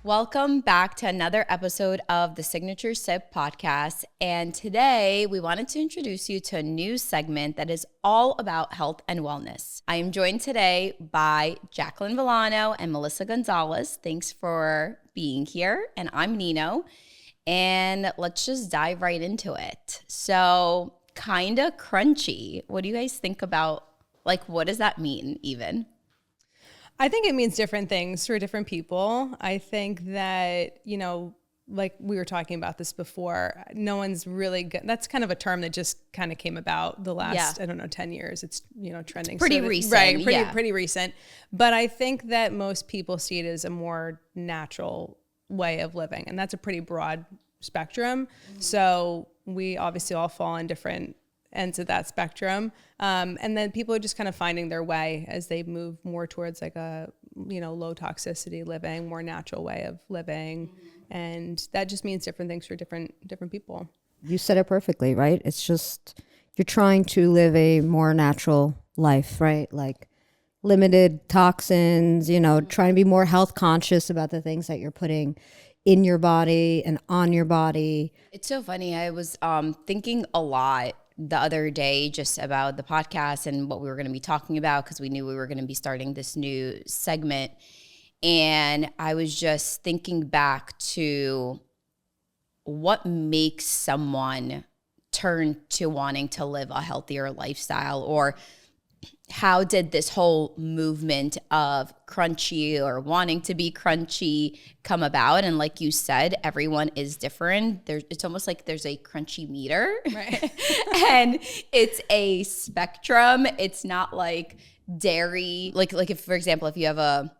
Welcome back to another episode of the Signature Sip podcast. And today we wanted to introduce you to a new segment that is all about health and wellness. I am joined today by Jacque Villano and Melissa Gonzales. Thanks for being here. And I'm Nino. And let's just dive right into it. So, kind of crunchy. What do you guys think about, like, what does that mean even? I think it means different things for different people. I think that, like we were talking about this before, no one's really good. That's kind of a term that just kind of came about the last, 10 years. It's, trending. Pretty recent. Right. Pretty recent. But I think that most people see it as a more natural way of living. And that's a pretty broad spectrum. So we obviously all fall in different ends of that spectrum. And then people are just kind of finding their way as they move more towards like a, low toxicity living, more natural way of living. And that just means different things for different people. You said it perfectly, right? It's just, you're trying to live a more natural life, right? Like limited toxins, trying to be more health conscious about the things that you're putting in your body and on your body. It's so funny. I was thinking a lot the other day just about the podcast and what we were going to be talking about, because we knew we were going to be starting this new segment. And I was just thinking back to what makes someone turn to wanting to live a healthier lifestyle, or how did this whole movement of crunchy or wanting to be crunchy come about? And like you said, everyone is different. It's almost like there's a crunchy meter, right? And it's a spectrum. It's not like dairy. Like if, for example, if you have a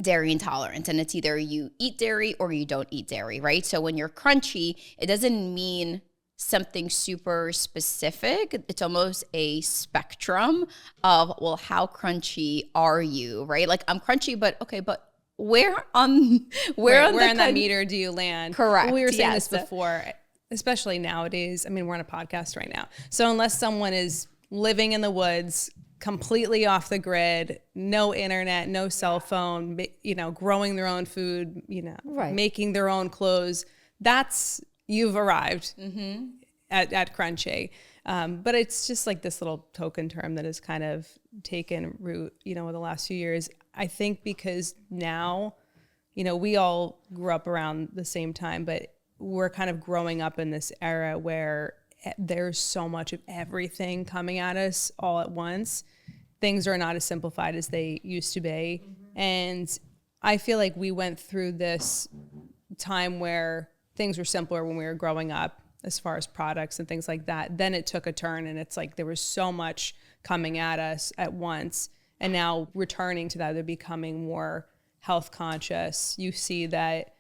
dairy intolerance and it's either you eat dairy or you don't eat dairy, right? So when you're crunchy, it doesn't mean something super specific. It's almost a spectrum of, well, how crunchy are you, right? Like I'm crunchy, but where on that meter do you land? Correct. Well, we were saying this before, especially nowadays. I mean, we're on a podcast right now. So unless someone is living in the woods, completely off the grid, no internet, no cell phone, growing their own food, right, making their own clothes, you've arrived at crunchy. But it's just like this little token term that has kind of taken root, in the last few years. I think because now, we all grew up around the same time, but we're kind of growing up in this era where there's so much of everything coming at us all at once. Things are not as simplified as they used to be. And I feel like we went through this time where things were simpler when we were growing up as far as products and things like that. Then it took a turn, and it's like there was so much coming at us at once. And now returning to that, they're becoming more health conscious. You see that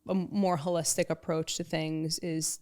a more holistic approach to things is,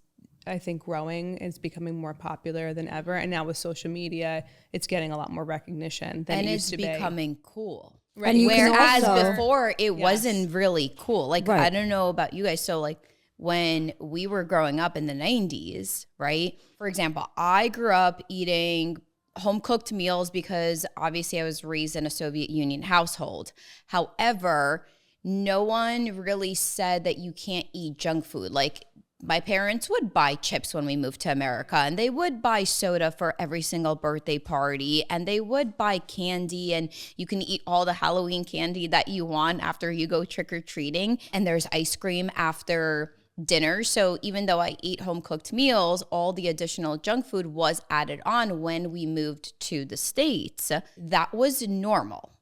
I think, growing. It's becoming more popular than ever. And now with social media, it's getting a lot more recognition than it used to be. And it's becoming cool. Right. Whereas before, it wasn't really cool. Like, right. I don't know about you guys. So like, when we were growing up in the 90s, right? For example, I grew up eating home-cooked meals because obviously I was raised in a Soviet Union household. However, no one really said that you can't eat junk food. Like, my parents would buy chips when we moved to America, and they would buy soda for every single birthday party, and they would buy candy, and you can eat all the Halloween candy that you want after you go trick-or-treating, and there's ice cream after dinner. So even though I ate home cooked meals, all the additional junk food was added on when we moved to the States. That was normal.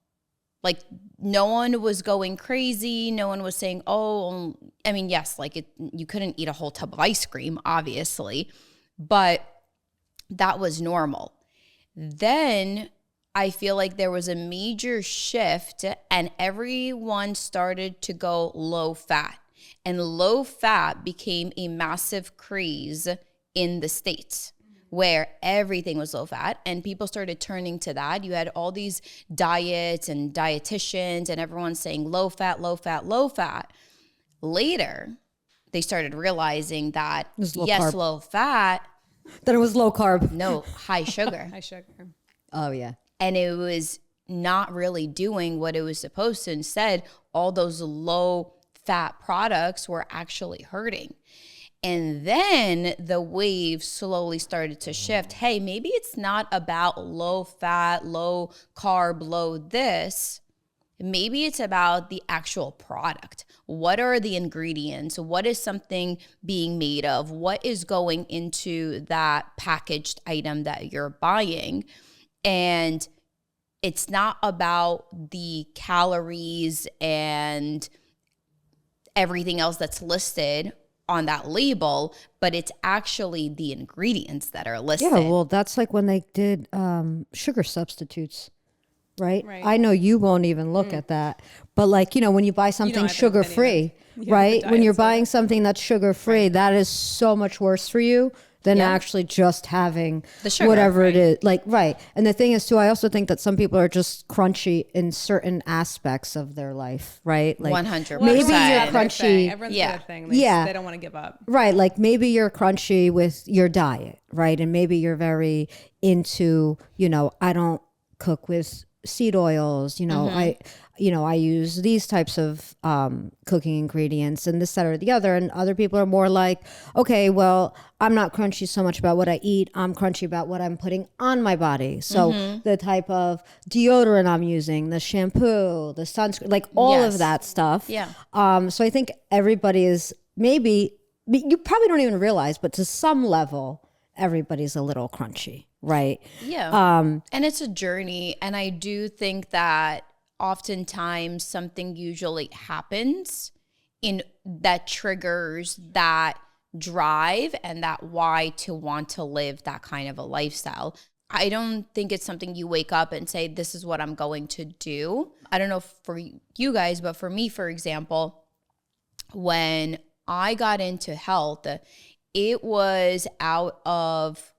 Like, no one was going crazy. No one was saying, yes, like you couldn't eat a whole tub of ice cream, obviously, but that was normal. Then I feel like there was a major shift and everyone started to go low fat. And low fat became a massive craze in the States where everything was low fat and people started turning to that. You had all these diets and dietitians and everyone saying low fat, low fat, low fat. Later, they started realizing that, yes, low fat. Then it was low carb. No, high sugar. High sugar. Oh, yeah. And it was not really doing what it was supposed to. Instead, all those low fat products were actually hurting. And then the wave slowly started to shift. Hey, maybe it's not about low fat, low carb, low this. Maybe it's about the actual product. What are the ingredients? What is something being made of? What is going into that packaged item that you're buying? And it's not about the calories and everything else that's listed on that label, but it's actually the ingredients that are listed. Yeah, well, that's like when they did sugar substitutes, right? I know you won't even look at that, but like, you know, when you buy something sugar-free, right? When you're buying something that's sugar-free, that is so much worse for you than actually just having the sugar, whatever it is. Like, right. And the thing is too, I also think that some people are just crunchy in certain aspects of their life, right? Like 100%. maybe you're crunchy. Everyone's got a thing. They don't want to give up. Right. Like maybe you're crunchy with your diet, right? And maybe you're very into, you know, I don't cook with seed oils, you know, I use these types of cooking ingredients and this, that, or the other. And other people are more like, okay, well, I'm not crunchy so much about what I eat. I'm crunchy about what I'm putting on my body. So the type of deodorant I'm using, the shampoo, the sunscreen, like all of that stuff. Yeah. So I think everybody is maybe, you probably don't even realize, but to some level, everybody's a little crunchy, right? Yeah. And it's a journey. And I do think that oftentimes something usually happens in that triggers that drive and that why to want to live that kind of a lifestyle. I don't think it's something you wake up and say, this is what I'm going to do. I don't know for you guys, but for me, for example, when I got into health, it was out of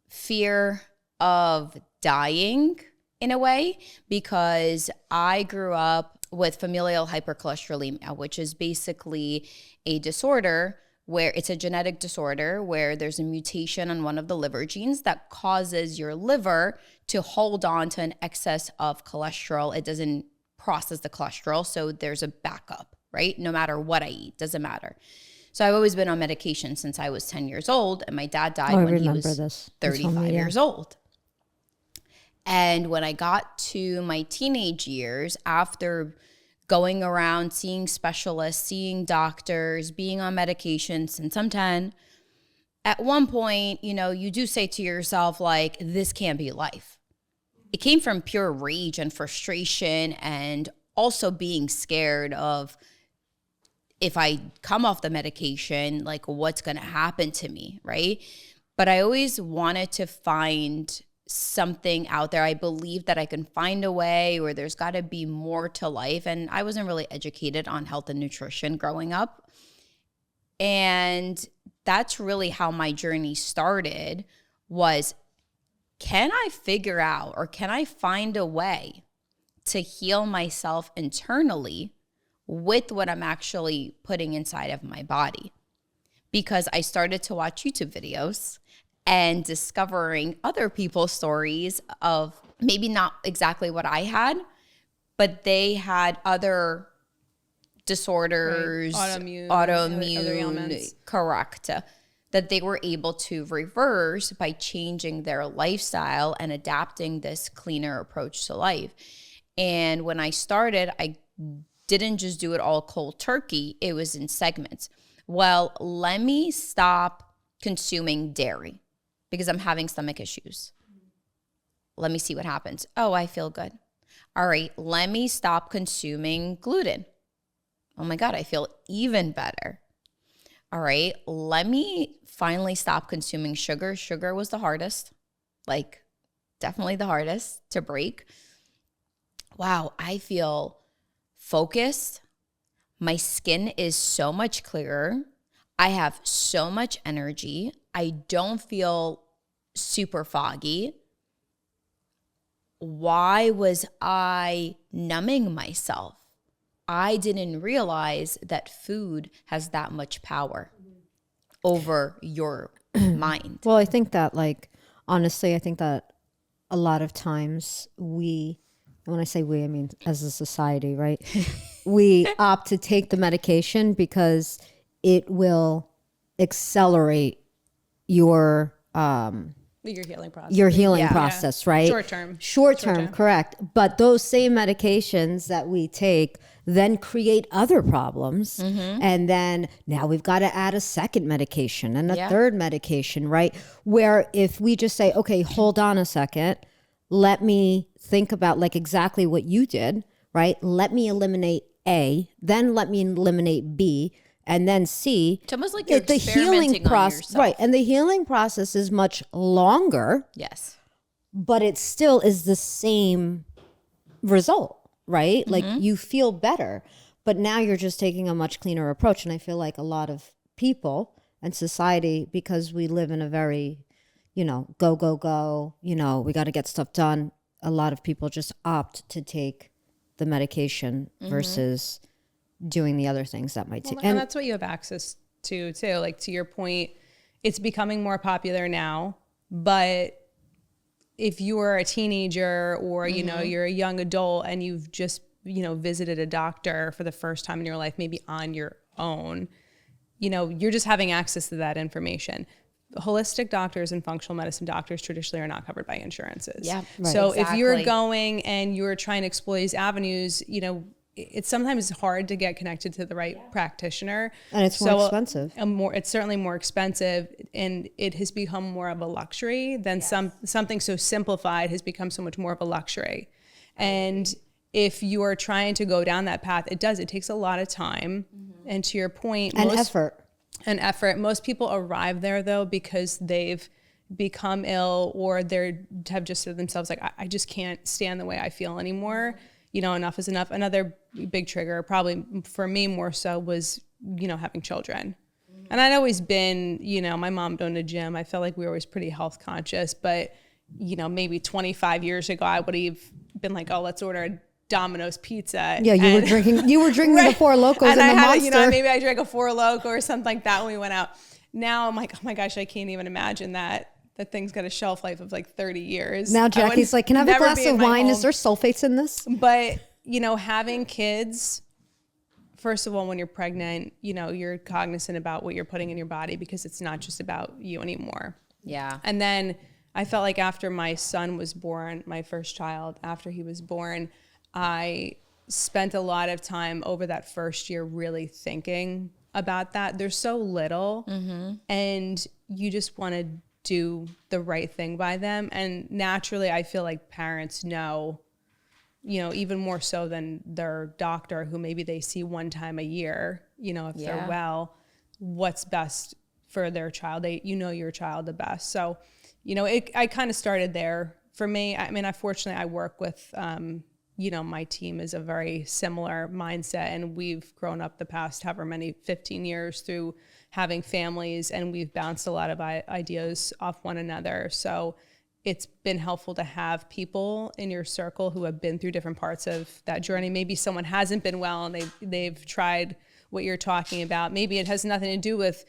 fear of dying in a way, because I grew up with familial hypercholesterolemia, which is basically a disorder where it's a genetic disorder where there's a mutation on one of the liver genes that causes your liver to hold on to an excess of cholesterol. It doesn't process the cholesterol, so there's a backup, right? No matter what I eat, doesn't matter. So I've always been on medication since I was 10 years old, and my dad died when he was 35 years old. And when I got to my teenage years, after going around, seeing specialists, seeing doctors, being on medication since I'm 10, at one point, you know, you do say to yourself, like, this can't be life. It came from pure rage and frustration, and also being scared of, if I come off the medication, like, what's going to happen to me, right? But I always wanted to find something out there. I believe that I can find a way, or there's got to be more to life. And I wasn't really educated on health and nutrition growing up. And that's really how my journey started, was, can I figure out, or can I find a way to heal myself internally with what I'm actually putting inside of my body? Because I started to watch YouTube videos and discovering other people's stories of maybe not exactly what I had, but they had other disorders, autoimmune other ailments. Correct, that they were able to reverse by changing their lifestyle and adapting this cleaner approach to life. And when I started, I didn't just do it all cold turkey. It was in segments. Well, let me stop consuming dairy because I'm having stomach issues. Let me see what happens. Oh, I feel good. All right, let me stop consuming gluten. Oh my God, I feel even better. All right, let me finally stop consuming sugar. Sugar was the hardest, like definitely the hardest to break. Wow, I feel focused. My skin is so much clearer. I have so much energy. I don't feel super foggy. Why was I numbing myself? I didn't realize that food has that much power over your mind. Well, I think that, like, honestly, I think that a lot of times we, and when I say we, I mean as a society, right? we opt to take the medication because it will accelerate your your healing process, right? Short term, correct. But those same medications that we take then create other problems. And then now we've got to add a second medication and a third medication, right? Where if we just say, okay, hold on a second, let me think about like exactly what you did, right? Let me eliminate A, then let me eliminate B, and then C. It's almost like you're experimenting on yourself. Right. And the healing process is much longer. Yes. But it still is the same result, right? Like you feel better, but now you're just taking a much cleaner approach. And I feel like a lot of people and society, because we live in a very, go, go, go, we got to get stuff done. A lot of people just opt to take the medication versus doing the other things that might take. And that's what you have access to too. Like to your point, it's becoming more popular now, but if you are a teenager or, you're a young adult and you've just, visited a doctor for the first time in your life, maybe on your own, you're just having access to that information. Holistic doctors and functional medicine doctors traditionally are not covered by insurances. Yeah. Right. So if you're going and you're trying to explore these avenues, it's sometimes hard to get connected to the right practitioner. And it's more expensive. It's certainly more expensive, and it has become more of a luxury than something so simplified has become so much more of a luxury. And if you are trying to go down that path, it takes a lot of time. And to your point, effort. Most people arrive there though because they've become ill or they have just said to themselves like, I just can't stand the way I feel anymore. Enough is enough. Another big trigger, probably for me more so, was, having children. And I'd always been, my mom owned a gym. I felt like we were always pretty health conscious, but, maybe 25 years ago, I would have been like, oh, let's order a Domino's pizza. Yeah, you were drinking the Four Locos and the Monster. Maybe I drank a Four Loko or something like that when we went out. Now I'm like, oh my gosh, I can't even imagine that thing's got a shelf life of like 30 years. Now Jackie's like, can I have a glass of wine? Is there sulfates in this? But, having kids, first of all, when you're pregnant, you're cognizant about what you're putting in your body because it's not just about you anymore. Yeah. And then I felt like after my son was born, my first child, after he was born, I spent a lot of time over that first year really thinking about that. There's so little and you just want to do the right thing by them. And naturally, I feel like parents know, even more so than their doctor who maybe they see one time a year, if they're well, what's best for their child. Your child the best. So, I kind of started there. For me, unfortunately, I work with, my team is a very similar mindset, and we've grown up the past however many 15 years through having families, and we've bounced a lot of ideas off one another. So it's been helpful to have people in your circle who have been through different parts of that journey. Maybe someone hasn't been well and they've tried what you're talking about. Maybe it has nothing to do with,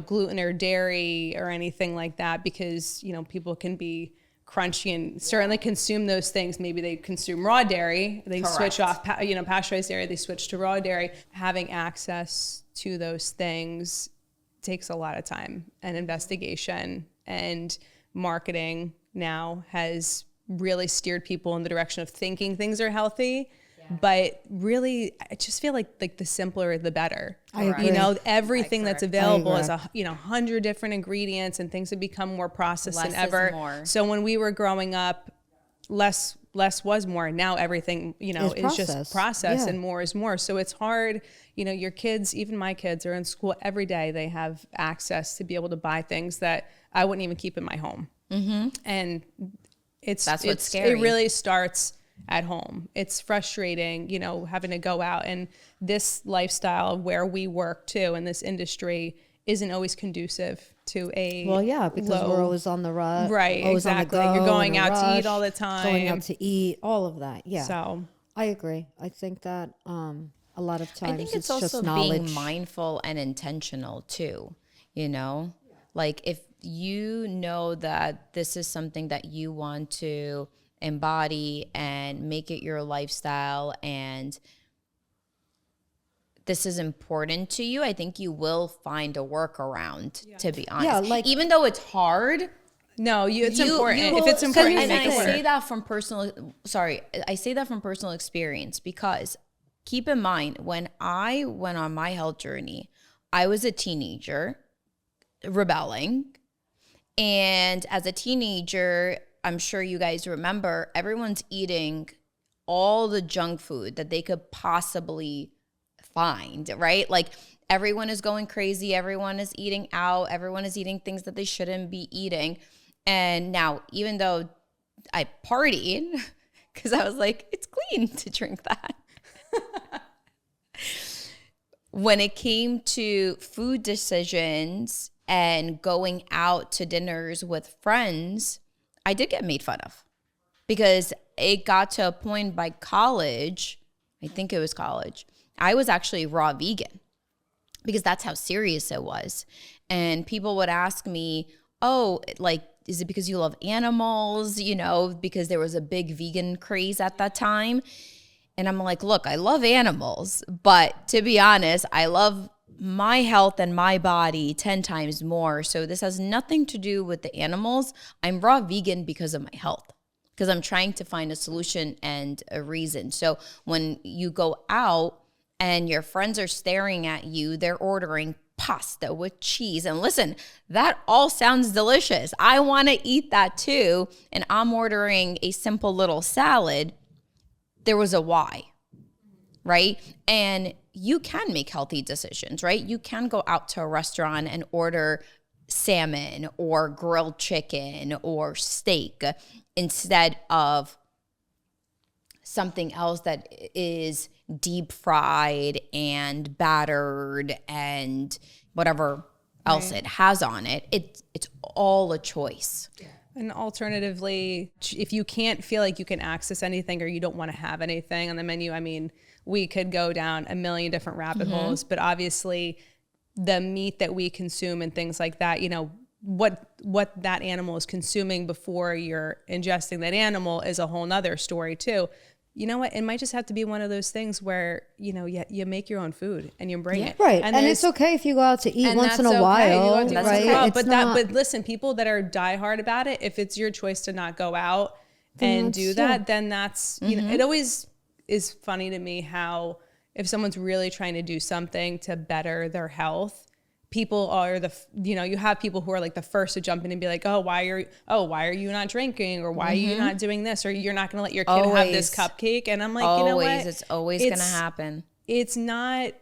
gluten or dairy or anything like that, because, people can be crunchy and certainly consume those things. Maybe they consume raw dairy. They switch off, pasteurized dairy. They switch to raw dairy. Having access to those things takes a lot of time and investigation, and marketing now has really steered people in the direction of thinking things are healthy. But really, I just feel like the simpler, the better. I agree. Everything that's available is 100 different ingredients, and things have become more processed than ever. More. So when we were growing up, less was more. Now everything, is just processed, and more is more. So it's hard. Your kids, even my kids, are in school every day. They have access to be able to buy things that I wouldn't even keep in my home. And that's what's scary. It really starts at home. It's frustrating, having to go out, and this lifestyle where we work too in this industry isn't always conducive to a because we're always on the run, right? Exactly. You're going out to eat all the time. Going out to eat, all of that. Yeah. So I agree. I think that a lot of times I think it's also just being mindful and intentional too. Like if you know that this is something that you want to embody and make it your lifestyle, and this is important to you, I think you will find a workaround, to be honest. Yeah, like, even though it's hard. No, it's important. If it's important, and make it I work. say that from personal experience, because keep in mind, when I went on my health journey, I was a teenager rebelling. And as a teenager, I'm sure you guys remember, everyone's eating all the junk food that they could possibly find, right? Like everyone is going crazy. Everyone is eating out. Everyone is eating things that they shouldn't be eating. And now, even though I partied, because I was like, it's clean to drink that. When it came to food decisions and going out to dinners with friends, I did get made fun of, because it got to a point by college, I think it was college, I was actually raw vegan, because that's how serious it was. And people would ask me, oh, like, is it because you love animals? You know, because there was a big vegan craze at that time. And I'm like, look, I love animals, but to be honest, I love my health and my body 10 times more. So this has nothing to do with the animals. I'm raw vegan because of my health, because I'm trying to find a solution and a reason. So when you go out and your friends are staring at you, they're ordering pasta with cheese. And listen, that all sounds delicious. I want to eat that too. And I'm ordering a simple little salad. There was a why, right? And you can make healthy decisions, right? You can go out to a restaurant and order salmon or grilled chicken or steak instead of something else that is deep fried and battered and whatever else it has on it. It's all a choice. And alternatively, if you can't feel like you can access anything or you don't want to have anything on the menu, I mean, we could go down a million different rabbit holes, but obviously the meat that we consume and things like that, you know, what that animal is consuming before you're ingesting that animal is a whole nother story too. You know what? It might just have to be one of those things where, you know, you make your own food and you bring it. Right. And it's okay if you go out to eat once in a while. Right. But listen, people that are diehard about it, if it's your choice to not go out and do that, then that's, you know, it always is funny to me how if someone's really trying to do something to better their health, people are you have people who are like the first to jump in and be like, why are you not drinking, or why are you not doing this, or you're not going to let your kid have this cupcake. And I'm like, you know what? It's always going to happen. It's not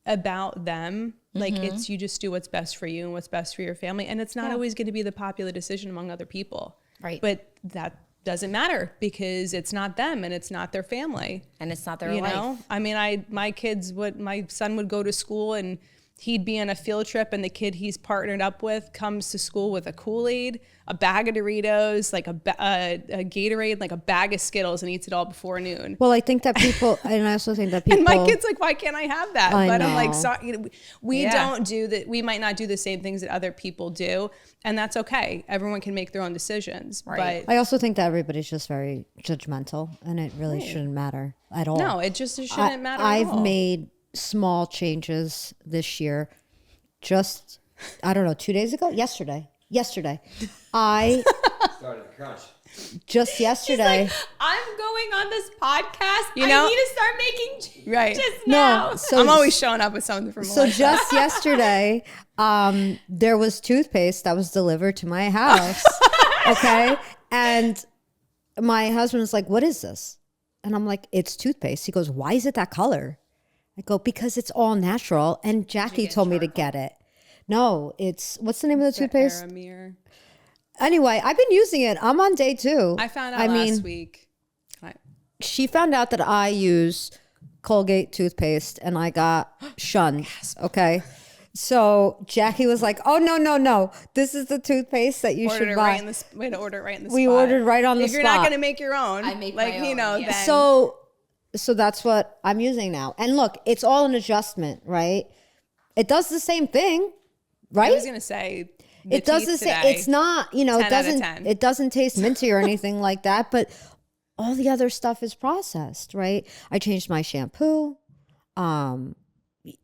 about them. Like it's, you just do what's best for you and what's best for your family. And it's not always going to be the popular decision among other people. Right. But that doesn't matter because it's not them and it's not their family. And it's not their life. You know? I mean, my son would go to school and he'd be on a field trip and the kid he's partnered up with comes to school with a Kool-Aid, a bag of Doritos, like a Gatorade, like a bag of Skittles, and eats it all before noon. Well, I think that people, and I also think that people. And my kid's like, why can't I have that? But know. I'm like, sorry, you know, we don't do that. We might not do the same things that other people do. And that's okay. Everyone can make their own decisions. Right. But I also think that everybody's just very judgmental and it really shouldn't matter at all. no, it shouldn't matter at I've all. made small changes this year. Just, I don't know, 2 days ago? Yesterday. I started to crunch. Just yesterday. Like, I'm going on this podcast. You know? I need to start making changes Right. now. No, so I'm always showing up with something from So Melissa. just yesterday, there was toothpaste that was delivered to my house. Okay. And my husband was like, what is this? And I'm like, it's toothpaste. He goes, why is it that color? I go, because it's all natural. And Jackie told me to get it. No, it's, what's the name of the toothpaste? Aramir. Anyway, I've been using it. I'm on day 2. I found out last week. She found out that I use Colgate toothpaste and I got shunned. Okay. So Jackie was like, oh, no. This is the toothpaste that you should buy. We had to order it right in the spot. We ordered right on the spot. If you're not going to make your own, I make like, my you know, own, yeah. then. So that's what I'm using now. And look, it's all an adjustment, right? It does the same thing, right? I was going to say, it does the same. It's not, you know, it doesn't taste minty or anything like that, but all the other stuff is processed, right? I changed my shampoo.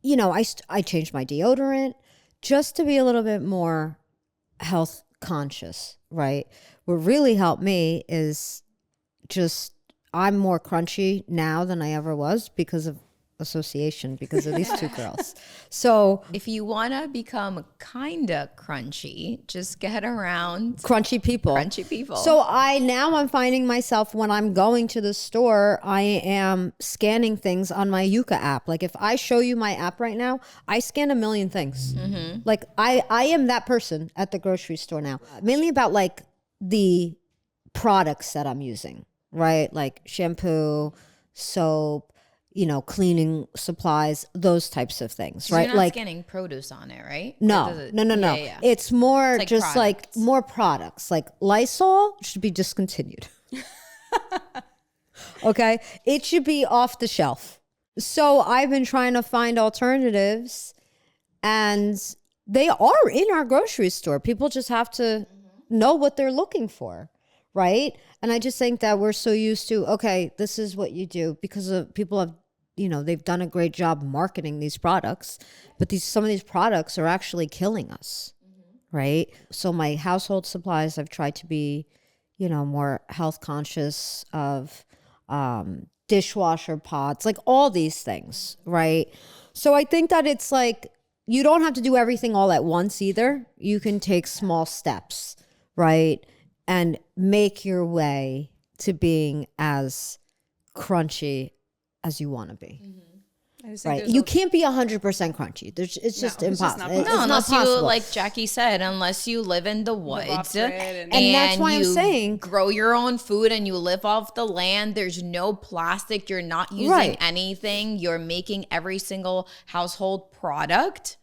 you know, I changed my deodorant just to be a little bit more health conscious, right? What really helped me is just I'm more crunchy now than I ever was because of association, because of these two girls. So if you want to become kind of crunchy, just get around crunchy people. So I'm finding myself when I'm going to the store, I am scanning things on my Yuka app. Like if I show you my app right now, I scan a million things. Like I am that person at the grocery store now, mainly about like the products that I'm using, right? Like shampoo, soap, you know, cleaning supplies, those types of things, right? You're not like scanning produce on it, right? No. Yeah. It's more like just products. like more products. Like Lysol should be discontinued. Okay? It should be off the shelf. So I've been trying to find alternatives, and they are in our grocery store. People just have to know what they're looking for, right? And I just think that we're so used to, okay, this is what you do, because of people have, you know, they've done a great job marketing these products, but some of these products are actually killing us, right? So my household supplies, I've tried to be, you know, more health conscious of dishwasher pods, like all these things, right? So I think that it's like, you don't have to do everything all at once either. You can take small steps, right? And make your way to being as crunchy as you want to be. Right. You can't be 100% crunchy. It's just impossible. It's not unless possible. you, like Jackie said, unless you live in the woods and that's why I'm saying grow your own food and you live off the land. There's no plastic. You're not using anything. You're making every single household product.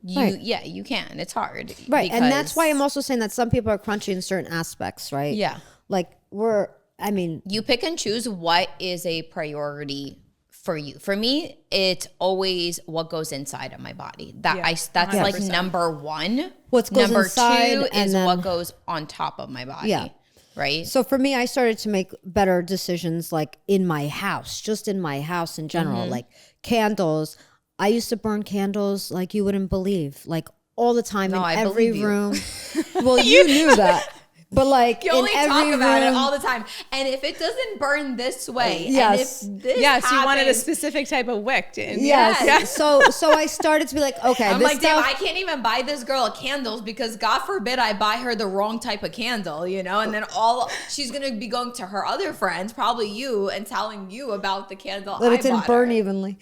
You can. It's hard. Right. And that's why I'm also saying that some people are crunchy in certain aspects, right? Yeah. Like you pick and choose what is a priority for you. For me, it's always what goes inside of my body. That's 100%. Like number one. What goes number inside, two is what goes on top of my body. Yeah. Right. So for me, I started to make better decisions, like in my house, just in my house in general, like candles. I used to burn candles like you wouldn't believe, like all the time in every room. Well, you knew that. But like you only talk about it all the time, and if it doesn't burn this way, yes, and if this happens, you wanted a specific type of wick. Yes. So I started to be like, okay, I'm like, damn, I can't even buy this girl candles because God forbid I buy her the wrong type of candle, you know, and then she's gonna be going to her other friends, probably you, and telling you about the candle that it didn't burn evenly.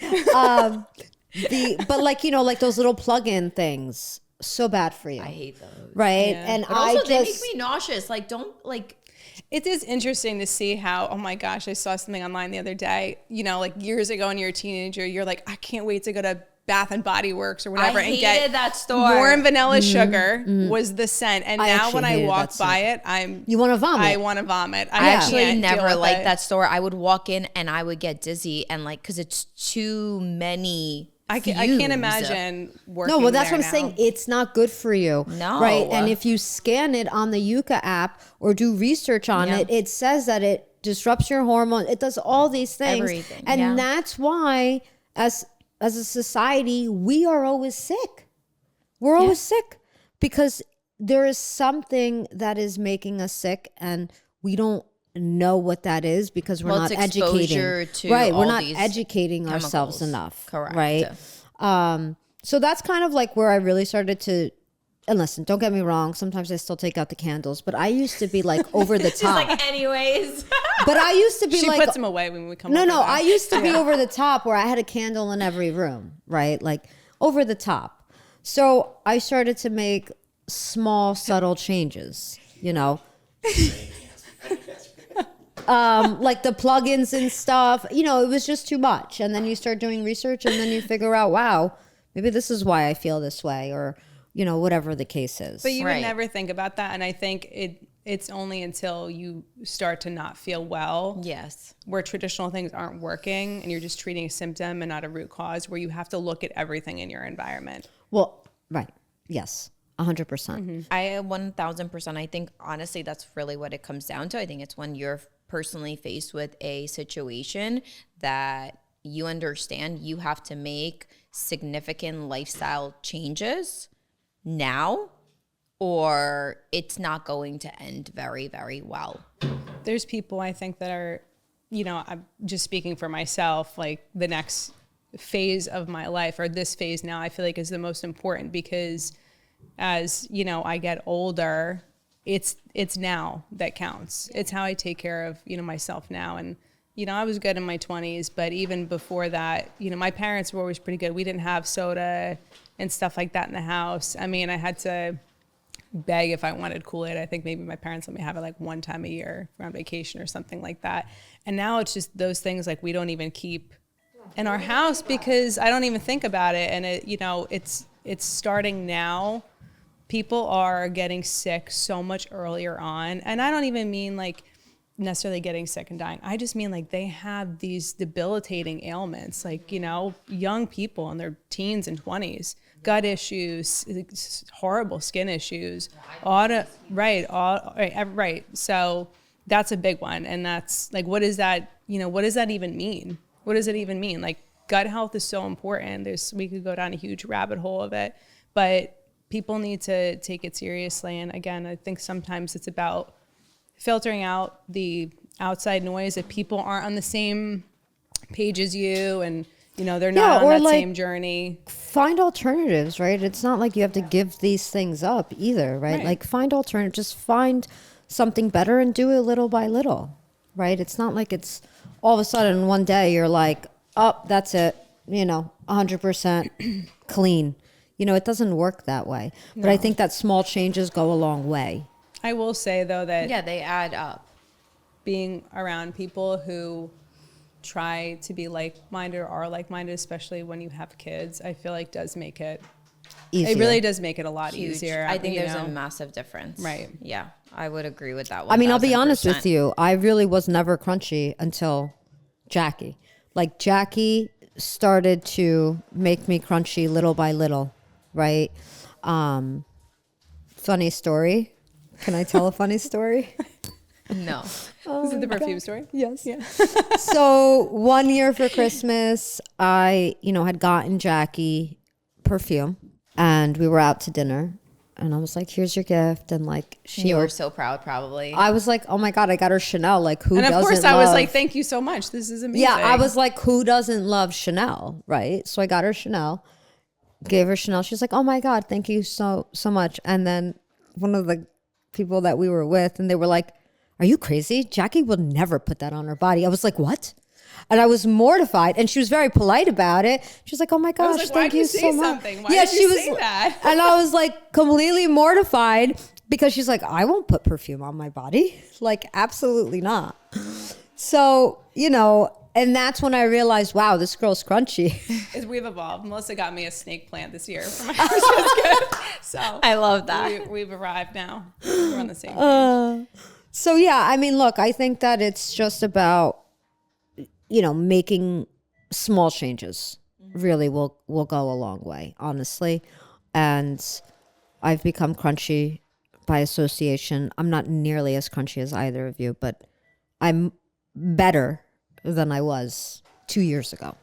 But like, you know, like those little plug-in things. So bad for you. I hate those. Right. Yeah. And but also they make me nauseous. Like, don't like. It is interesting to see how, oh my gosh, I saw something online the other day, you know, like years ago when you're a teenager, you're like, I can't wait to go to Bath and Body Works or whatever and get that store. More and vanilla sugar was the scent. And now when I walk by it, you want to vomit. I want to vomit. I actually never liked that store. I would walk in and I would get dizzy and like, cause it's too many. I can't imagine working No, well, that's there what I'm now. saying. It's not good for you. No. Right. And if you scan it on the Yuka app or do research on it, it says that it disrupts your hormones. It does all these things. Everything. And that's why, as a society, we are always sick. We're always sick because there is something that is making us sick and we don't know what that is because we're not educating. We're not educating ourselves enough. Correct. Right. So that's kind of like where I really started to. And listen, don't get me wrong. Sometimes I still take out the candles, but I used to be like over the top. She's like, anyways. But I used to be she like, puts them away when we come. No. I used to be over the top where I had a candle in every room. Right, like over the top. So I started to make small, subtle changes. You know. Like the plugins and stuff, you know, it was just too much. And then you start doing research and then you figure out, wow, maybe this is why I feel this way or, you know, whatever the case is. But you would never think about that. And I think it's only until you start to not feel well. Yes. Where traditional things aren't working and you're just treating a symptom and not a root cause where you have to look at everything in your environment. Well, right. Yes. 100%. Mm-hmm. I 1000%. I think honestly, that's really what it comes down to. I think it's when you're personally faced with a situation that you understand you have to make significant lifestyle changes now, or it's not going to end very, very well? There's people I think that are, I'm just speaking for myself, like the next phase of my life, or this phase now, I feel like is the most important, because as, I get older, it's now that counts. It's how I take care of, myself now. And, I was good in my 20s, but even before that, my parents were always pretty good. We didn't have soda and stuff like that in the house. I mean, I had to beg if I wanted Kool-Aid. I think maybe my parents let me have it like one time a year on vacation or something like that. And now it's just those things like we don't even keep in our house because I don't even think about it. And it's starting now. People are getting sick so much earlier on. And I don't even mean like necessarily getting sick and dying. I just mean like they have these debilitating ailments, like, young people in their teens and 20s, gut issues, horrible skin issues, right. So that's a big one. And that's like, what does that even mean? What does it even mean? Like, gut health is so important. We could go down a huge rabbit hole of it, but people need to take it seriously. And again, I think sometimes it's about filtering out the outside noise. If people aren't on the same page as you and, they're not on that like, same journey. Find alternatives, right? It's not like you have to give these things up either, right? Like find alternatives, just find something better and do it little by little, right? It's not like it's all of a sudden one day you're like, oh, that's it, 100% clean. It doesn't work that way. No. But I think that small changes go a long way. I will say, though, that... Yeah, they add up. Being around people who try to be like-minded or are like-minded, especially when you have kids, I feel like does make it... Easier. It really does make it a lot easier. I think there's a massive difference. Right. Yeah, I would agree with that 1,000%. I mean, I'll be honest with you. I really was never crunchy until Jacque. Like, Jacque started to make me crunchy little by little, right? Funny story. Can I tell a funny story? No. Is it the perfume story? Yes. Yeah. So one year for Christmas, I, had gotten Jacque perfume and we were out to dinner and I was like, here's your gift. And like, you were so proud probably. I was like, oh my God, I got her Chanel. Like who doesn't love. And of course I was like, thank you so much. This is amazing. Yeah. I was like, who doesn't love Chanel? Right. So I got her Chanel, gave her Chanel. She's like, oh my God, thank you so much. And then one of the people that we were with and they were like, are you crazy? Jacque would never put that on her body. I was like, what? And I was mortified and she was very polite about it. She was like, oh my gosh, like, thank you so much. Why did you say that? And I was like completely mortified because she's like, I won't put perfume on my body. Like, absolutely not. So, and that's when I realized, wow, this girl's crunchy. We've evolved. Melissa got me a snake plant this year for my Christmas gift. So I love that. We've arrived now. We're on the same page. So yeah, I mean, look, I think that it's just about, making small changes really will go a long way, honestly. And I've become crunchy by association. I'm not nearly as crunchy as either of you, but I'm better than I was 2 years ago,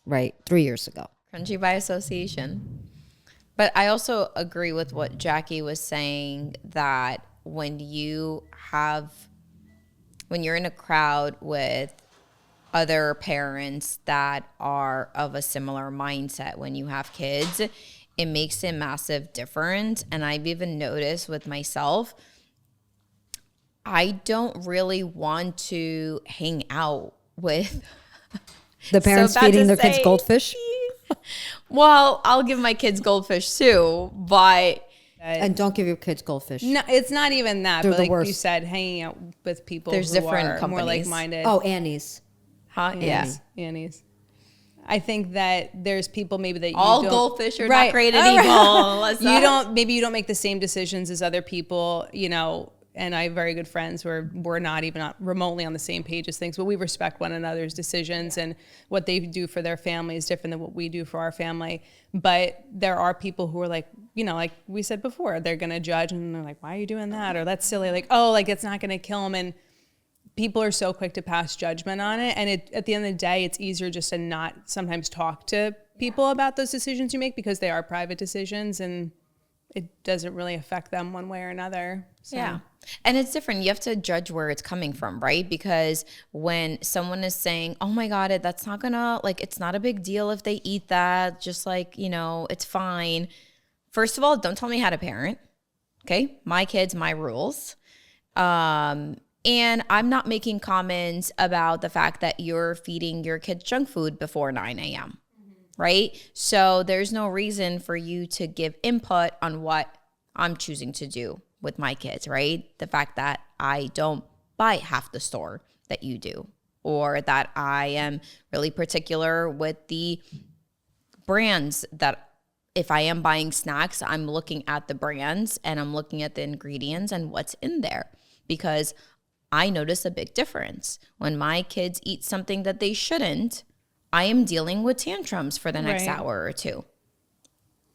right? 3 years ago. Crunchy by association. But I also agree with what Jacque was saying, that when you're in a crowd with other parents that are of a similar mindset when you have kids, it makes a massive difference. And I've even noticed with myself, I don't really want to hang out with the parents feeding their kids goldfish. Well, I'll give my kids goldfish too, but... And don't give your kids goldfish. No, it's not even that. They're but like worst. you said, hanging out with people There's who different are companies. more like-minded. Oh, Annie's. Huh? Annie's. Yeah. Annie's. I think that there's people maybe that you all don't, goldfish are not created equal. Maybe you don't make the same decisions as other people, and I have very good friends who we're not even remotely on the same page as things, but we respect one another's decisions, and what they do for their family is different than what we do for our family. But there are people who are like, like we said before, they're going to judge and they're like, why are you doing that? Or that's silly. Like, oh, like it's not going to kill them. And people are so quick to pass judgment on it. And at the end of the day, it's easier just to not sometimes talk to people about those decisions you make because they are private decisions and it doesn't really affect them one way or another. So. Yeah. And it's different. You have to judge where it's coming from, right? Because when someone is saying, oh my God, that's not gonna, like, it's not a big deal if they eat that, just like, you know, it's fine. First of all, don't tell me how to parent. Okay. My kids, my rules. And I'm not making comments about the fact that you're feeding your kids junk food before 9 a.m., right? So there's no reason for you to give input on what I'm choosing to do with my kids, right? The fact that I don't buy half the store that you do, or that I am really particular with the brands that if I am buying snacks, I'm looking at the brands and I'm looking at the ingredients and what's in there, because I notice a big difference. When my kids eat something that they shouldn't, I am dealing with tantrums for the next hour or two.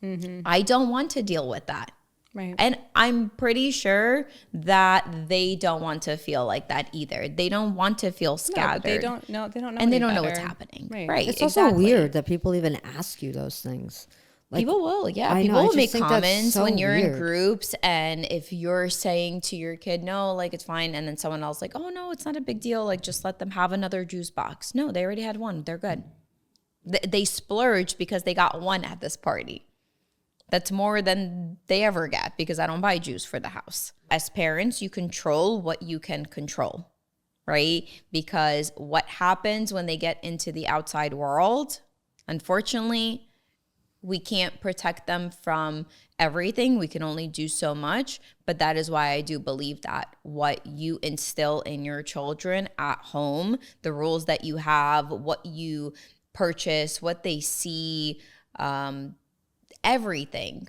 Mm-hmm. I don't want to deal with that. Right. And I'm pretty sure that they don't want to feel like that either. They don't want to feel scattered. No, they don't know. And they don't know what's happening. Right. It's also weird that people even ask you those things. Like, people will, yeah. I People know, will make comments so when you're weird. in groups, and if you're saying to your kid, no, like it's fine, and then someone else like, oh no, it's not a big deal, like just let them have another juice box. No, they already had one. They're good. They splurged because they got one at this party. That's more than they ever get because I don't buy juice for the house. As parents, you control what you can control, right? Because what happens when they get into the outside world, unfortunately, we can't protect them from everything. We can only do so much. But that is why I do believe that what you instill in your children at home, the rules that you have, what you purchase, what they see, everything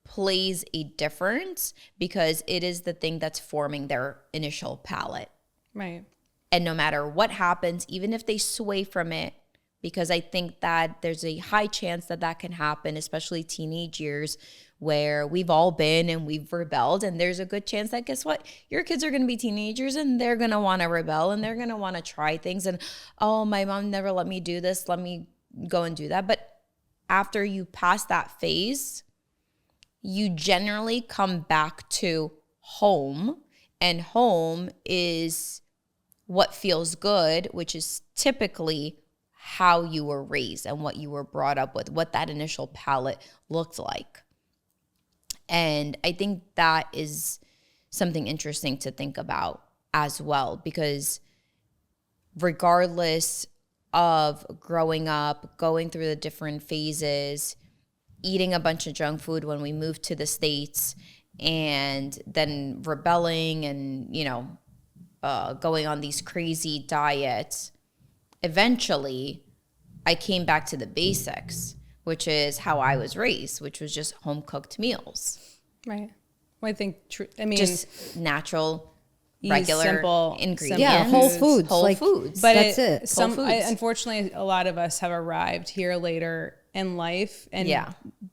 plays a difference because it is the thing that's forming their initial palate. Right. And no matter what happens, even if they sway from it, because I think that there's a high chance that that can happen, especially teenage years where we've all been and we've rebelled. And there's a good chance that, guess what? Your kids are going to be teenagers and they're going to want to rebel and they're going to want to try things. And, oh, my mom never let me do this. Let me go and do that. But after you pass that phase, you generally come back to home. And home is what feels good, which is typically how you were raised and what you were brought up with, what that initial palate looked like. And I think that is something interesting to think about as well, because regardless of growing up, going through the different phases, eating a bunch of junk food when we moved to the States, and then rebelling and, you know, going on these crazy diets, eventually I came back to the basics, which is how I was raised, which was just home cooked meals. Right. Well, I think, just natural, regular, simple ingredients. Yeah, whole foods. Whole foods. But that's it. Unfortunately, a lot of us have arrived here later in life and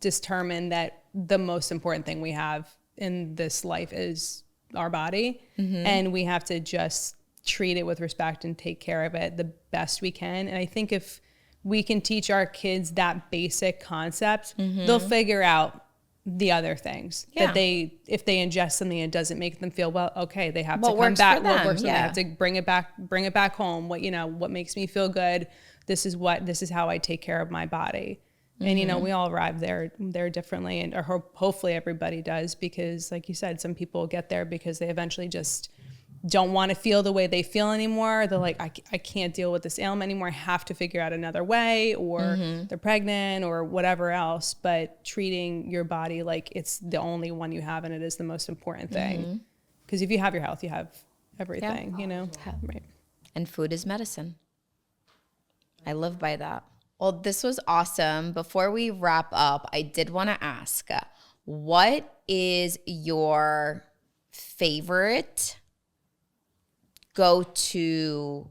determined that the most important thing we have in this life is our body. Mm-hmm. And we have to just treat it with respect and take care of it the best we can. And I think if we can teach our kids that basic concept, they'll figure out the other things that if they ingest something and it doesn't make them feel well, okay, they have to come back. What works for them. They have to bring it back home. What makes me feel good. This is how I take care of my body. And, we all arrive there differently, and or hopefully everybody does, because like you said, some people get there because they eventually just don't want to feel the way they feel anymore. They're like, I can't deal with this ailment anymore. I have to figure out another way, or they're pregnant or whatever else. But treating your body like it's the only one you have, and it is the most important thing. Because if you have your health, you have everything, Right. And food is medicine. I live by that. Well, this was awesome. Before we wrap up, I did want to ask, what is your favorite go-to,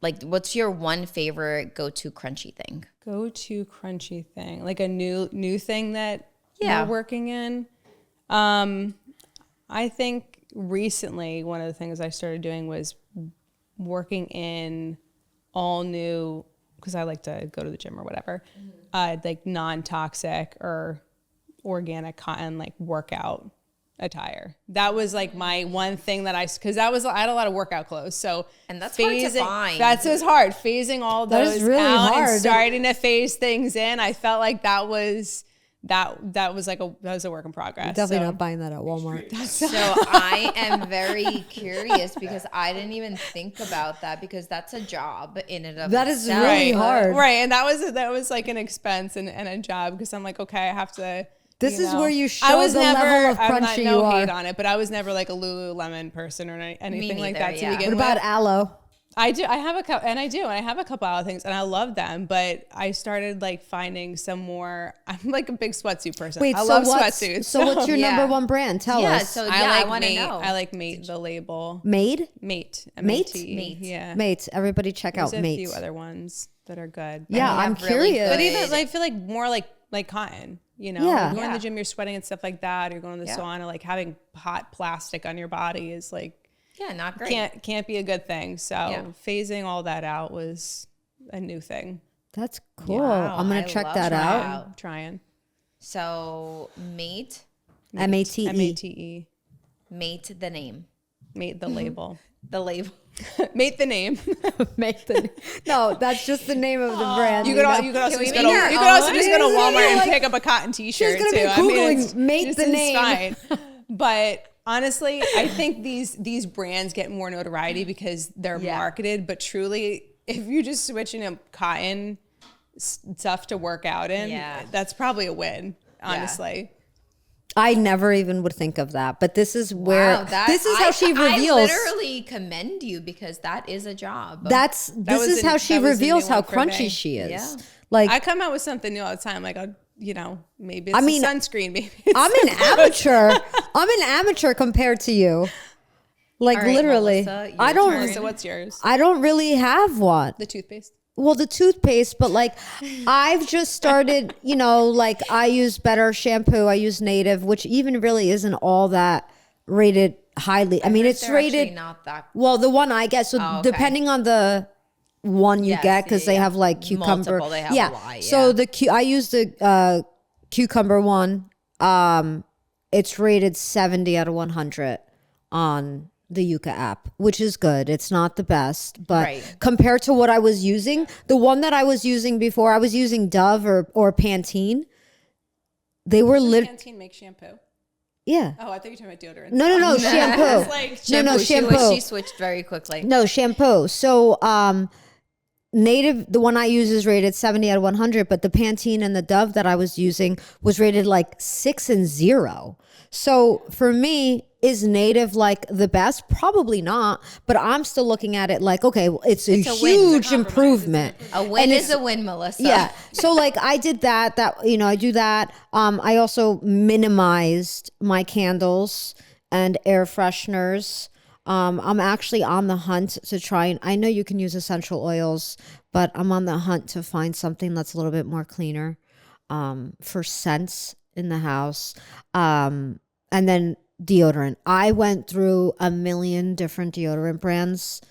what's your one favorite go-to crunchy thing? Go-to crunchy thing, like a new thing that we're working in. I think recently one of the things I started doing was working in all new, because I like to go to the gym or whatever, like non-toxic or organic cotton, like workout attire. That was like my one thing that I had a lot of workout clothes. So, and that's hard to find. That's just hard. Phasing all those really out hard. and starting to phase things in. I felt like that was a work in progress. Definitely not buying that at Walmart. So I am very curious because I didn't even think about that, because that's a job in and of That is itself. really hard. Right. And that was like an expense and a job, because I'm like, okay, I have to. This is where you show the level of crunchy you are. Hate on it, but I was never like a Lululemon person or anything like that to begin with. What about aloe? I do. I have a couple, and I have a couple other things, and I love them. But I started like finding some more. I'm like a big sweatsuit person. Wait, I love sweatsuits. So what's your number one brand? Tell us. So I want to know. I like Mate, the label. Mate? Mate. Mate? Mate. Yeah. Mate. Everybody check out There's Mate. a few other ones that are good. Yeah, I'm really curious. But even I feel like more like cotton. You know, Yeah. you go in the gym, you're sweating and stuff like that. You're going to the sauna, like having hot plastic on your body is like, not great. Can't be a good thing. So phasing all that out was a new thing. That's cool. Wow, I'm going I to check love that that. out. Trying. So Mate, Mate. Mate. Mate the name. Mate the label. The label. Mate the name. Mate the No, that's just the name of the brand. You could also just go to Walmart and pick up a cotton T-shirt She's too. gonna be Googling Mate the name. Fine. But honestly, I think these brands get more notoriety because they're marketed. But truly, if you just switch into cotton stuff to work out in, that's probably a win. Honestly. I never even would think of that, but this is where this is how she reveals. I literally commend you, because that is a job. This is how she reveals how crunchy she is. Yeah. Like, I come out with something new all the time. Like, maybe it's a sunscreen. Maybe I'm an amateur. I'm an amateur compared to you. Like, All right, literally, Melissa, I don't. turn. So what's yours? I don't really have one. The toothpaste. Well, the toothpaste, but like I've just started, like I use better shampoo. I use Native, which even really isn't all that rated highly. I mean, it's rated not that. Well, the one I get, so depending on the one you get, because they have like cucumber. Multiple, they have a lot, So I use the cucumber one. It's rated 70 out of 100 on the Yuka app, which is good. It's not the best, but compared to what I was using, the one that I was using before, I was using Dove or Pantene. They were Pantene makes shampoo. Yeah. Oh, I thought you were talking about deodorant. No, shampoo. No, shampoo. She switched very quickly. No, shampoo. So, Native, the one I use is rated 70 out of 100, but the Pantene and the Dove that I was using was rated like 6 and 0. So for me, is Native like the best? Probably not, but I'm still looking at it like, okay, it's a huge improvement. A win is a win, Melissa. Yeah. So like I did that, I do that. I also minimized my candles and air fresheners. I'm actually on the hunt to try, and I know you can use essential oils, but I'm on the hunt to find something that's a little bit more cleaner for scents in the house. And then deodorant. I went through a million different deodorant brands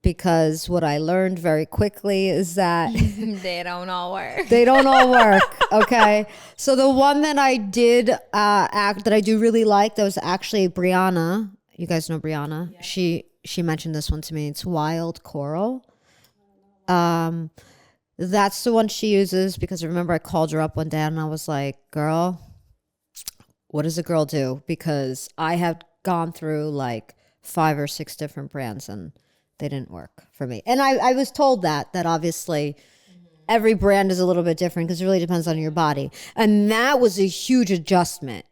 because what I learned very quickly is that they don't all work. They don't all work. Okay. So the one that I did that I do really like, that was actually Brianna. You guys know Brianna? Yeah. She mentioned this one to me. It's Wild Coral. That's the one she uses because I remember I called her up one day and I was like, girl, what does a girl do? Because I have gone through like 5 or 6 different brands and they didn't work for me. And I was told that obviously every brand is a little bit different because it really depends on your body. And that was a huge adjustment,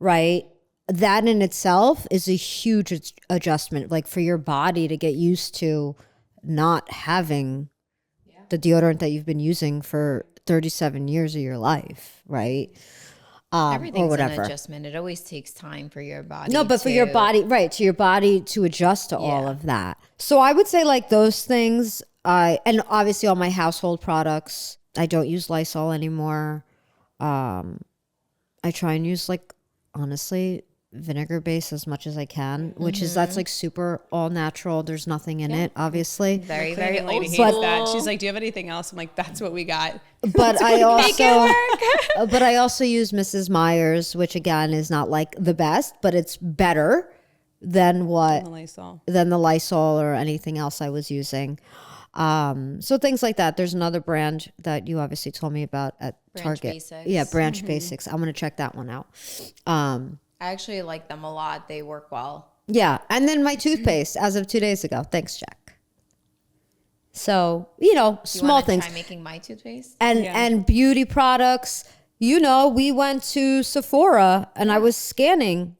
right? That in itself is a huge adjustment, like for your body to get used to not having the deodorant that you've been using for 37 years of your life, right? Everything's or whatever. an adjustment. It always takes time for your body. No, but for your body, right, to your body to adjust to all of that. So I would say like those things, and obviously all my household products. I don't use Lysol anymore. I try and use like, honestly, vinegar base as much as I can, which is that's like super all natural. There's nothing in it, obviously. Very, very old hates school. that. She's like, do you have anything else? I'm like, that's what we got. But I also use Mrs. Meyer's, which again is not like the best, but it's better than the Lysol or anything else I was using. So things like that. There's another brand that you obviously told me about at Target. Basics. Yeah, Branch Basics. I'm gonna check that one out. I actually like them a lot. They work well. Yeah, and then my toothpaste as of 2 days ago. Thanks, Jack. So you know, small things. Try making my toothpaste and beauty products. You know, we went to Sephora and I was scanning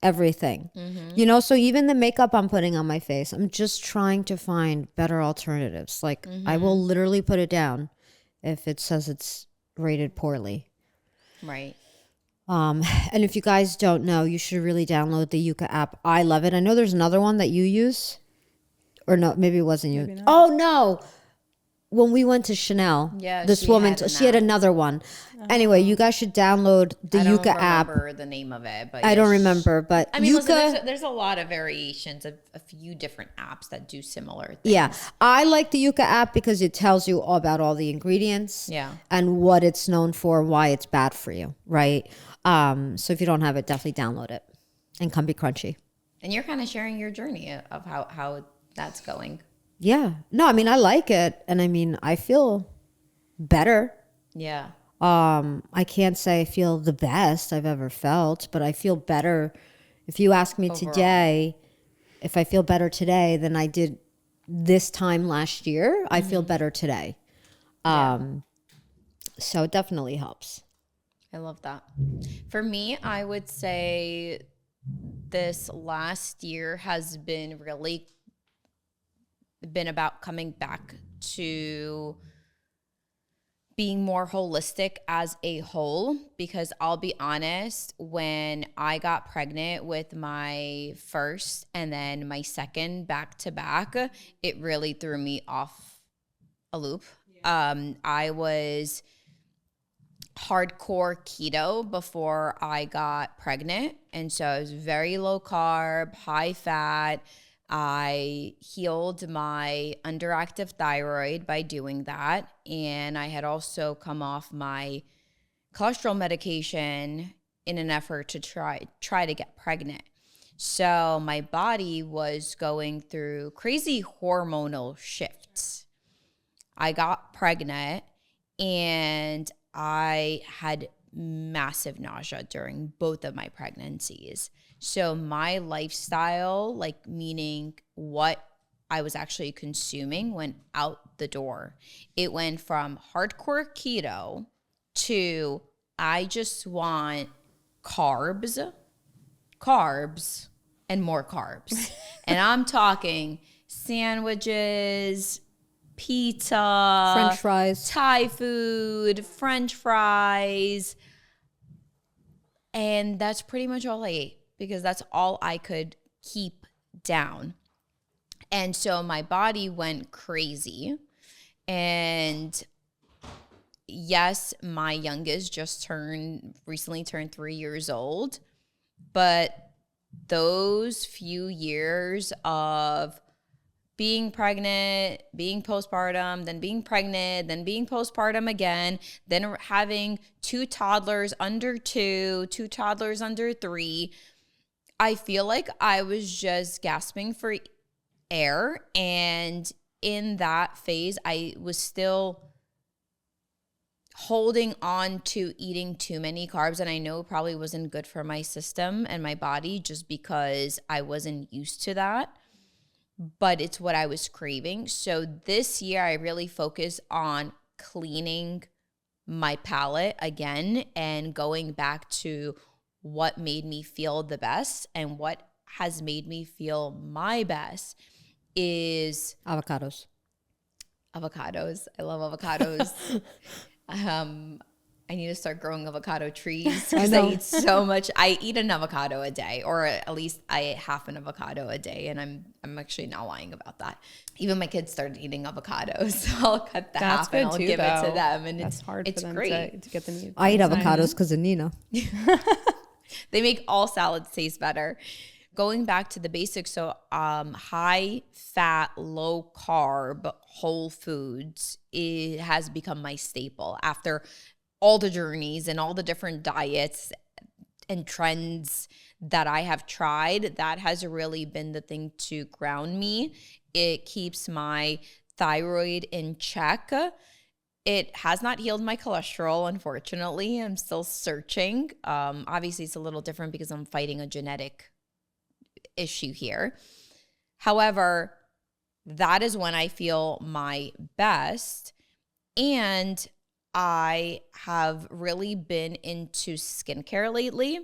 everything. You know, so even the makeup I'm putting on my face, I'm just trying to find better alternatives. Like I will literally put it down if it says it's rated poorly. Right. And if you guys don't know, you should really download the Yuka app. I love it. I know there's another one that you use. Or no, maybe it wasn't you. Maybe oh, no. When we went to Chanel, this woman, she had another one. Anyway, you guys should download the Yuka app. I don't remember the name of it. But I don't remember, but I mean, Yuka, listen, there's a lot of variations of a few different apps that do similar things. Yeah. I like the Yuka app because it tells you all about all the ingredients and what it's known for, why it's bad for you, right? So if you don't have it, definitely download it and come be crunchy. And you're kind of sharing your journey of how that's going. Yeah. No, I mean, I like it. And I mean, I feel better. Yeah. I can't say I feel the best I've ever felt, but I feel better. If you ask me today, if I feel better today than I did this time last year, I feel better today. So it definitely helps. I love that. For me, I would say this last year has been really been about coming back to being more holistic as a whole, because I'll be honest, when I got pregnant with my first and then my second back to back, it really threw me off a loop. I was hardcore keto before I got pregnant, and so I was very low carb, high fat. I healed my underactive thyroid by doing that. And I had also come off my cholesterol medication in an effort to try to get pregnant. So my body was going through crazy hormonal shifts. I got pregnant and I had massive nausea during both of my pregnancies. So my lifestyle, like meaning what I was actually consuming, went out the door. It went from hardcore keto to I just want carbs, and more carbs. And I'm talking sandwiches, pizza, French fries, Thai food, French fries. And that's pretty much all I ate, because that's all I could keep down. And so my body went crazy. And yes, my youngest just recently turned 3 years old. But those few years of being pregnant, being postpartum, then being pregnant, then being postpartum again, then having 2 toddlers under 2, 2 toddlers under 3, I feel like I was just gasping for air. And in that phase, I was still holding on to eating too many carbs. And I know it probably wasn't good for my system and my body just because I wasn't used to that. But it's what I was craving. So this year, I really focused on cleaning my palate again and going back to what made me feel the best. And what has made me feel my best is avocados. I love avocados. I need to start growing avocado trees because I eat so much. I eat an avocado a day, or at least I eat half an avocado a day, and I'm actually not lying about that. Even my kids started eating avocados, so I'll cut the half and I'll give it to them, and that's hard. It's for them great to get them. I eat avocados because of Nino. They make all salads taste better. Going back to the basics, so high fat, low carb, whole foods, it has become my staple after all the journeys and all the different diets and trends that I have tried. That has really been the thing to ground me. It keeps my thyroid in check. It has not healed my cholesterol, unfortunately. I'm still searching. Obviously, it's a little different because I'm fighting a genetic issue here. However, that is when I feel my best. And I have really been into skincare lately,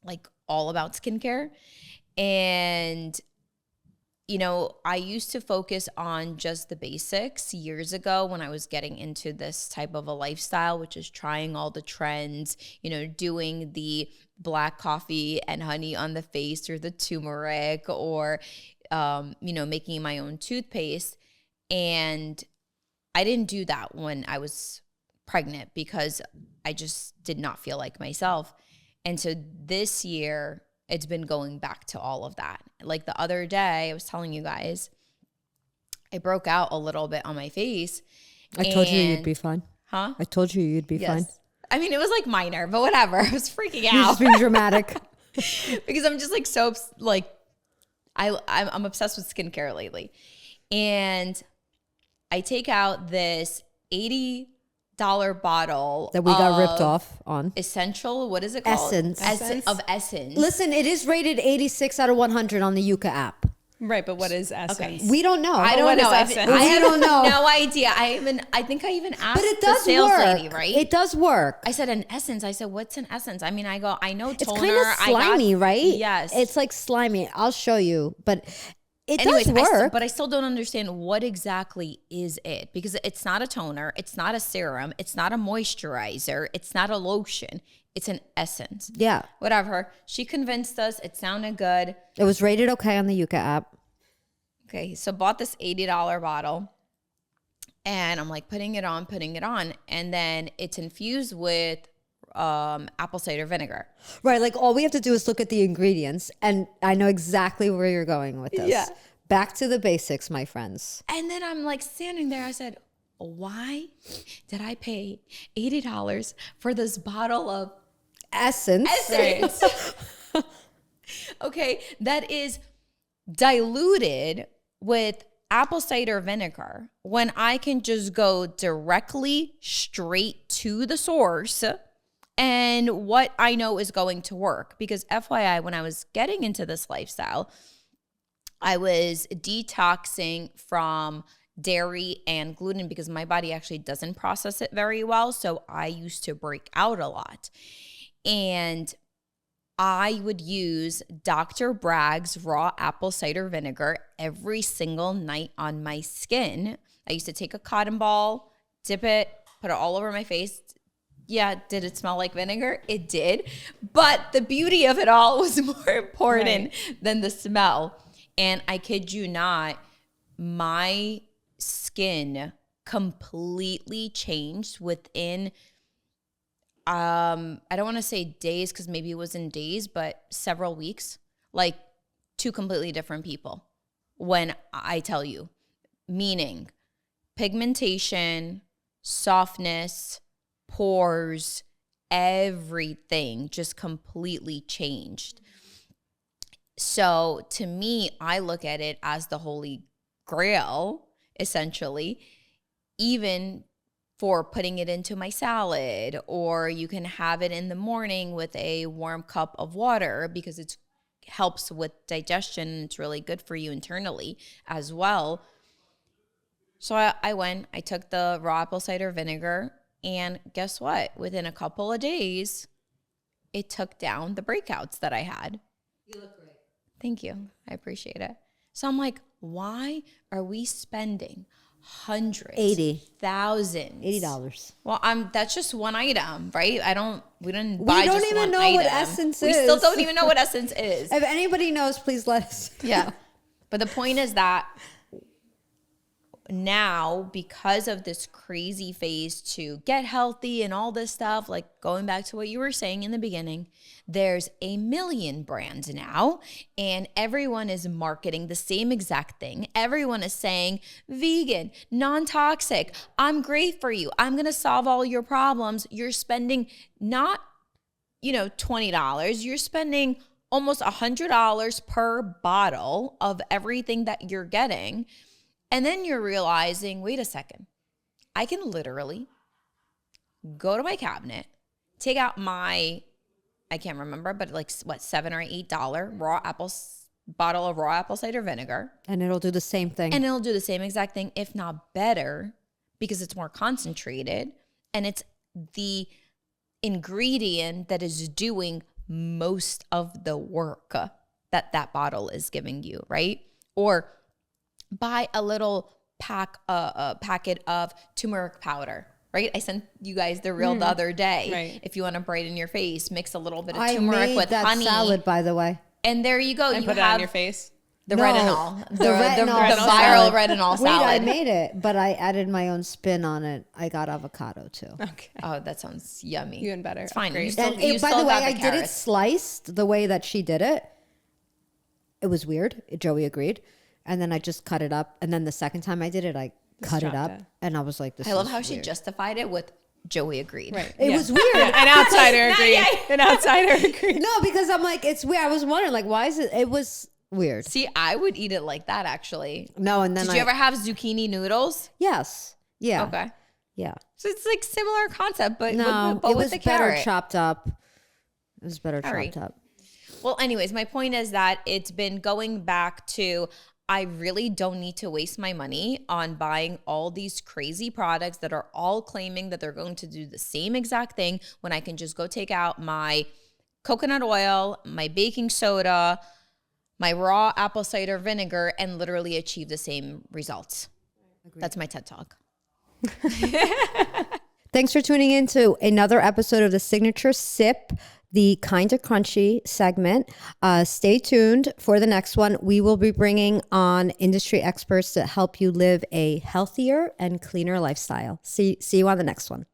like all about skincare. And you know, I used to focus on just the basics years ago when I was getting into this type of a lifestyle, which is trying all the trends, you know, doing the black coffee and honey on the face or the turmeric or, you know, making my own toothpaste. And I didn't do that when I was pregnant because I just did not feel like myself. And so this year, it's been going back to all of that. Like the other day, I was telling you guys, I broke out a little bit on my face. I told you you'd be fine. Huh? I told you you'd be fine. I mean, it was like minor, but whatever. I was freaking out. You're just being dramatic. Because I'm just like so, like, I'm obsessed with skincare lately. And I take out this $80 bottle that we got ripped off on. Essential, what is it called? Essence. Of Essence. Listen, it is rated 86 out of 100 on the Yuka app. Right, but what is Essence? Okay. We don't know. I don't know. I don't know. No idea. I think I even asked but it does the sales work. lady, right? It does work. I said an essence. I said, what's an essence? I mean, I know toner. It's kind of slimy, right? Yes. It's like slimy. I'll show you. But Anyways, does work. But I still don't understand what exactly is it, because it's not a toner, it's not a serum, it's not a moisturizer, it's not a lotion, it's an essence. Yeah. Whatever. She convinced us. It sounded good. It was rated okay on the Yuka app. Okay, so bought this $80 bottle, and I'm like putting it on, and then it's infused with apple cider vinegar. Right, like all we have to do is look at the ingredients, and I know exactly where you're going with this. Yeah. Back to the basics, my friends. And then I'm like standing there, I said, why did I pay $80 for this bottle of Essence? Essence? Okay, that is diluted with apple cider vinegar when I can just go directly straight to the source and what I know is going to work. Because FYI, when I was getting into this lifestyle, I was detoxing from dairy and gluten because my body actually doesn't process it very well. So I used to break out a lot. And I would use Dr. Bragg's raw apple cider vinegar every single night on my skin. I used to take a cotton ball, dip it, put it all over my face. Yeah, did it smell like vinegar? It did. But the beauty of it all was more important than the smell. And I kid you not, my skin completely changed within I don't want to say days because maybe it was in days, but several weeks, like two completely different people when I tell you, meaning pigmentation, softness, pores, everything just completely changed. So to me, I look at it as the holy grail, essentially, even for putting it into my salad, or you can have it in the morning with a warm cup of water because it helps with digestion and it's really good for you internally as well. So I took the raw apple cider vinegar, and guess what? Within a couple of days, it took down the breakouts that I had. You look great. Thank you. I appreciate it. So I'm like, why are we spending hundreds, thousands, $80? Well, that's just one item, right? We didn't We buy don't just even one know item. what Essence We is. still don't even know what Essence is. If anybody knows, please let us. Yeah. But the point is that now, because of this crazy phase to get healthy and all this stuff, like going back to what you were saying in the beginning, there's a million brands now, and everyone is marketing the same exact thing. Everyone is saying vegan, non-toxic, I'm great for you, I'm going to solve all your problems. You're spending not, $20, you're spending almost $100 per bottle of everything that you're getting. And then you're realizing, wait a second, I can literally go to my cabinet, take out my, I can't remember, but like what, $7 or $8 bottle of raw apple cider vinegar. And it'll do the same thing. And it'll do the same exact thing, if not better, because it's more concentrated. And it's the ingredient that is doing most of the work that bottle is giving you, right? Or buy a little packet of turmeric powder, right? I sent you guys the reel the other day. Right. If you want to brighten your face, mix a little bit of turmeric with that honey. Salad, by the way. And there you go. And you put it on your face. The retinol. The retinol viral retinol salad. Wait, I made it, but I added my own spin on it. I got avocado too. Okay. Oh, that sounds yummy. Even better. It's fine. Great. By the way, I did it sliced the way that she did it. It was weird. Joey agreed. And then I just cut it up. And then the second time I did it, I cut it up. And I was like, this is I love how weird. She justified it with Joey agreed. Right. It was weird. An outsider agreed. An outsider agreed. No, because I'm like, it's weird. I was wondering, like, why is it? It was weird. See, I would eat it like that, actually. No, and then Did you ever have zucchini noodles? Yes. Yeah. Okay. Yeah. So it's like similar concept, but no, but it with was the better carrot. chopped up. It was better chopped up. Well, anyways, my point is that it's been going back to, I really don't need to waste my money on buying all these crazy products that are all claiming that they're going to do the same exact thing when I can just go take out my coconut oil, my baking soda, my raw apple cider vinegar, and literally achieve the same results. Agreed. That's my TED Talk. Thanks for tuning in to another episode of the Signature Sip, the Kinda Crunchy segment. Stay tuned for the next one. We will be bringing on industry experts to help you live a healthier and cleaner lifestyle. See you on the next one.